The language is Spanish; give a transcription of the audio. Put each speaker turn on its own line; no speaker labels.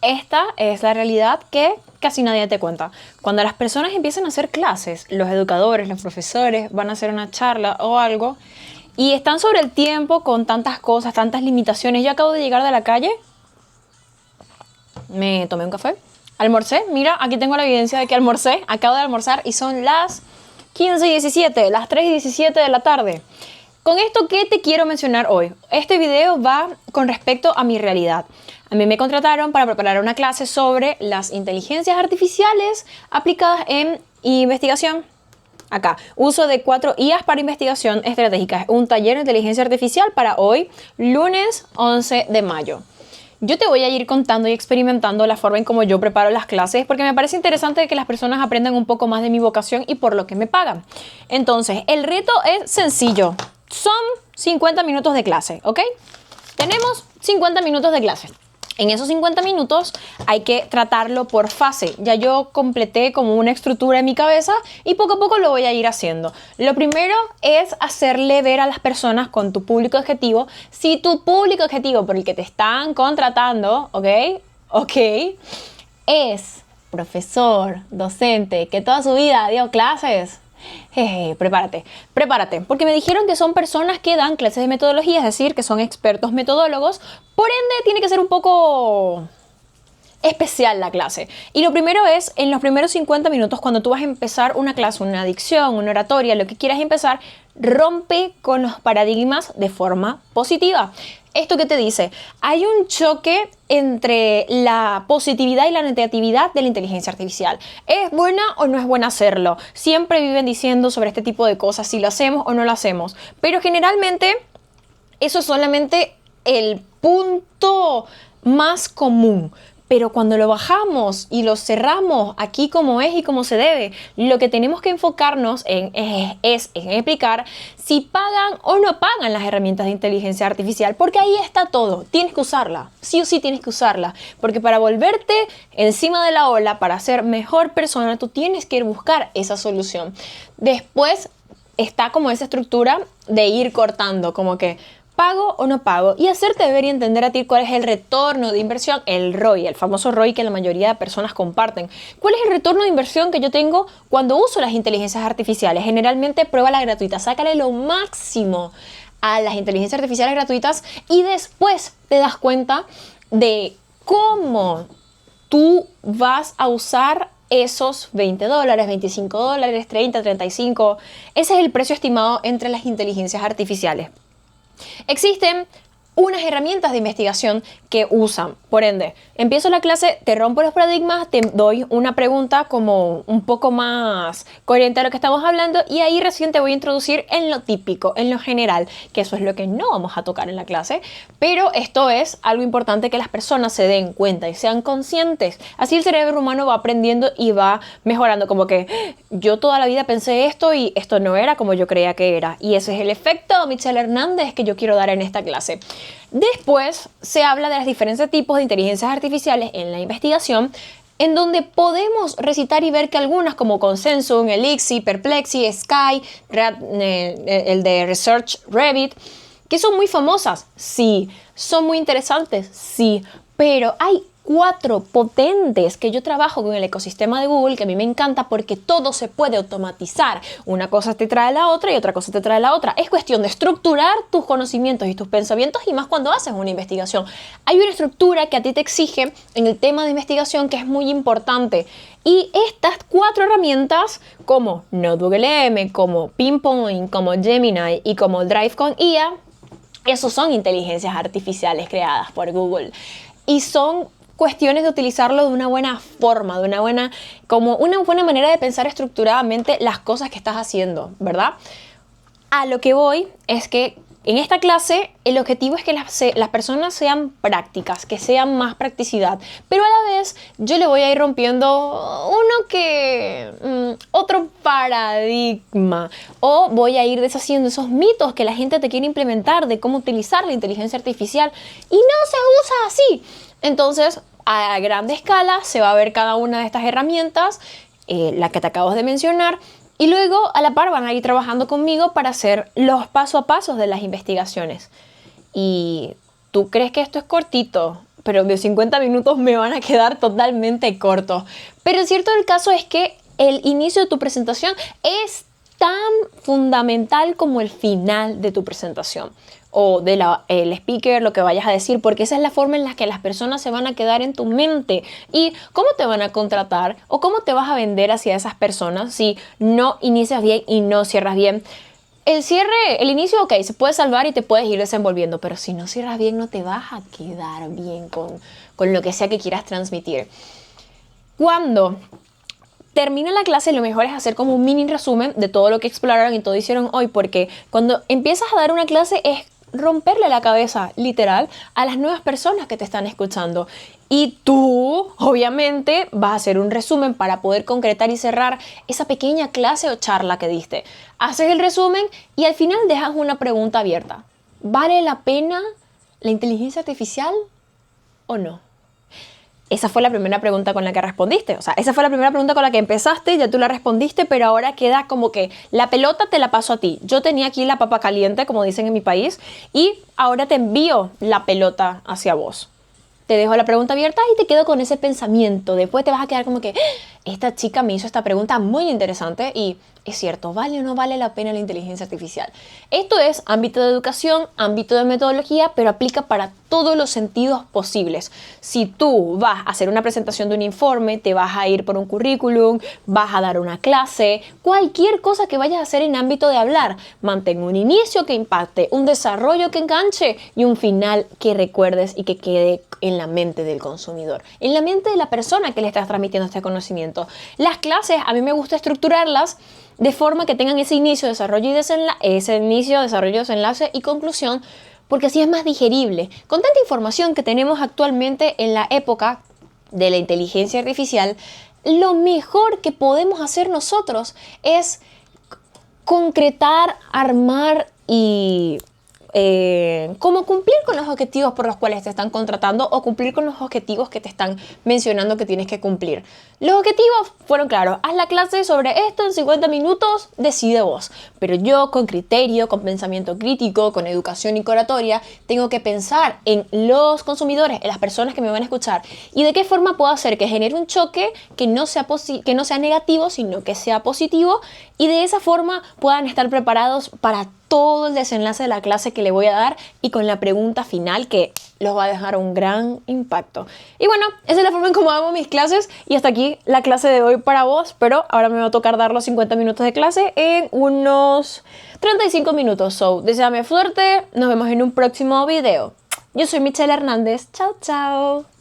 esta es la realidad que casi nadie te cuenta. Cuando las personas empiezan a hacer clases, los educadores, los profesores van a hacer una charla o algo y están sobre el tiempo con tantas cosas, tantas limitaciones. Yo acabo de llegar de la calle, me tomé un café, almorcé. Mira, aquí tengo la evidencia de que almorcé. Acabo de almorzar y son las 15:17, las 3:17 de la tarde. Con esto, ¿qué te quiero mencionar hoy? Este video va con respecto a mi realidad. A mí me contrataron para preparar una clase sobre las inteligencias artificiales aplicadas en investigación. Acá, uso de 4 IAs para investigación estratégica. Es un taller de inteligencia artificial para hoy, lunes 11 de mayo. Yo te voy a ir contando y experimentando la forma en cómo yo preparo las clases porque me parece interesante que las personas aprendan un poco más de mi vocación y por lo que me pagan. Entonces, el reto es sencillo. Son 50 minutos de clase, ¿ok? Tenemos 50 minutos de clase. En esos 50 minutos hay que tratarlo por fase. Ya yo completé como una estructura en mi cabeza y poco a poco lo voy a ir haciendo. Lo primero es hacerle ver a las personas con tu público objetivo, si tu público objetivo por el que te están contratando, ¿ok? Es profesor, docente, que toda su vida dio clases. Prepárate, porque me dijeron que son personas que dan clases de metodología, es decir, que son expertos metodólogos, por ende tiene que ser un poco especial la clase. Y lo primero es, en los primeros 50 minutos, cuando tú vas a empezar una clase, una dicción, una oratoria, lo que quieras empezar, rompe con los paradigmas de forma positiva. ¿Esto qué te dice? Hay un choque entre la positividad y la negatividad de la inteligencia artificial. ¿Es buena o no es buena hacerlo? Siempre viven diciendo sobre este tipo de cosas, si lo hacemos o no lo hacemos. Pero generalmente eso es solamente el punto más común. Pero cuando lo bajamos y lo cerramos aquí como es y como se debe, lo que tenemos que enfocarnos es en explicar si pagan o no pagan las herramientas de inteligencia artificial, porque ahí está todo. Tienes que usarla, sí o sí tienes que usarla, porque para volverte encima de la ola, para ser mejor persona, tú tienes que ir a buscar esa solución. Después está como esa estructura de ir cortando, como que ¿pago o no pago? Y hacerte ver y entender a ti cuál es el retorno de inversión, el ROI, el famoso ROI que la mayoría de personas comparten. ¿Cuál es el retorno de inversión que yo tengo cuando uso las inteligencias artificiales? Generalmente pruébala gratuita, sácale lo máximo a las inteligencias artificiales gratuitas y después te das cuenta de cómo tú vas a usar esos $20, $25, 30, 35. Ese es el precio estimado entre las inteligencias artificiales. Existen unas herramientas de investigación que usan. Por ende, empiezo la clase, te rompo los paradigmas, te doy una pregunta como un poco más coherente a lo que estamos hablando y ahí recién te voy a introducir en lo típico, en lo general, que eso es lo que no vamos a tocar en la clase, pero esto es algo importante que las personas se den cuenta y sean conscientes. Así el cerebro humano va aprendiendo y va mejorando, como que yo toda la vida pensé esto y esto no era como yo creía que era. Y ese es el efecto Michelle Hernández que yo quiero dar en esta clase. Después se habla de los diferentes tipos de inteligencias artificiales en la investigación, en donde podemos recitar y ver que algunas como Consensus, Elixir, Perplexity, Sky, el de Research Rabbit, que son muy famosas, sí, son muy interesantes, sí, pero hay 4 potentes que yo trabajo con el ecosistema de Google, que a mí me encanta porque todo se puede automatizar. Una cosa te trae la otra y otra cosa te trae la otra. Es cuestión de estructurar tus conocimientos y tus pensamientos y más cuando haces una investigación. Hay una estructura que a ti te exige en el tema de investigación que es muy importante. Y estas 4 herramientas como NoteBookLM, como Pinpoint, como Gemini y como Drive con IA, esos son inteligencias artificiales creadas por Google. Y son cuestiones de utilizarlo de una buena forma, como una buena manera de pensar estructuradamente las cosas que estás haciendo, ¿verdad? A lo que voy es que en esta clase el objetivo es que las personas sean prácticas, que sean más practicidad, pero a la vez yo le voy a ir rompiendo otro paradigma o voy a ir deshaciendo esos mitos que la gente te quiere implementar de cómo utilizar la inteligencia artificial y no se usa así. Entonces, a gran escala se va a ver cada una de estas herramientas, la que te acabo de mencionar, y luego a la par van a ir trabajando conmigo para hacer los paso a paso de las investigaciones. Y tú crees que esto es cortito, pero de 50 minutos me van a quedar totalmente cortos. Pero el cierto del caso es que el inicio de tu presentación es tan fundamental como el final de tu presentación o de el speaker, lo que vayas a decir, porque esa es la forma en la que las personas se van a quedar en tu mente. Y cómo te van a contratar o cómo te vas a vender hacia esas personas si no inicias bien y no cierras bien. El cierre, el inicio, ok, se puede salvar y te puedes ir desenvolviendo, pero si no cierras bien no te vas a quedar bien con lo que sea que quieras transmitir. Cuando termina la clase, lo mejor es hacer como un mini resumen de todo lo que exploraron y todo hicieron hoy, porque cuando empiezas a dar una clase es romperle la cabeza, literal, a las nuevas personas que te están escuchando. Y tú, obviamente, vas a hacer un resumen para poder concretar y cerrar esa pequeña clase o charla que diste. Haces el resumen y al final dejas una pregunta abierta. ¿Vale la pena la inteligencia artificial o no? Esa fue la primera pregunta con la que respondiste. O sea, esa fue la primera pregunta con la que empezaste, ya tú la respondiste, pero ahora queda como que la pelota te la paso a ti. Yo tenía aquí la papa caliente, como dicen en mi país, y ahora te envío la pelota hacia vos. Te dejo la pregunta abierta y te quedo con ese pensamiento. Después te vas a quedar como que esta chica me hizo esta pregunta muy interesante y es cierto, ¿vale o no vale la pena la inteligencia artificial? Esto es ámbito de educación, ámbito de metodología, pero aplica para todos los sentidos posibles. Si tú vas a hacer una presentación de un informe, te vas a ir por un currículum, vas a dar una clase, cualquier cosa que vayas a hacer en ámbito de hablar, mantén un inicio que impacte, un desarrollo que enganche y un final que recuerdes y que quede en la mente del consumidor, en la mente de la persona que le estás transmitiendo este conocimiento. Las clases a mí me gusta estructurarlas de forma que tengan ese inicio, desarrollo y desenlace y conclusión, porque así es más digerible. Con tanta información que tenemos actualmente en la época de la inteligencia artificial, lo mejor que podemos hacer nosotros es concretar, armar y como cumplir con los objetivos por los cuales te están contratando o cumplir con los objetivos que te están mencionando que tienes que cumplir. Los objetivos fueron claros. Haz la clase sobre esto en 50 minutos, decide vos. Pero yo, con criterio, con pensamiento crítico, con educación y oratoria, tengo que pensar en los consumidores, en las personas que me van a escuchar y de qué forma puedo hacer que genere un choque que no sea negativo, sino que sea positivo y de esa forma puedan estar preparados para todo el desenlace de la clase que le voy a dar y con la pregunta final que los va a dejar un gran impacto. Y bueno, esa es la forma en cómo hago mis clases y hasta aquí la clase de hoy para vos, pero ahora me va a tocar dar los 50 minutos de clase en unos 35 minutos. So, deséame suerte, nos vemos en un próximo video. Yo soy Michelle Hernández, chao chao.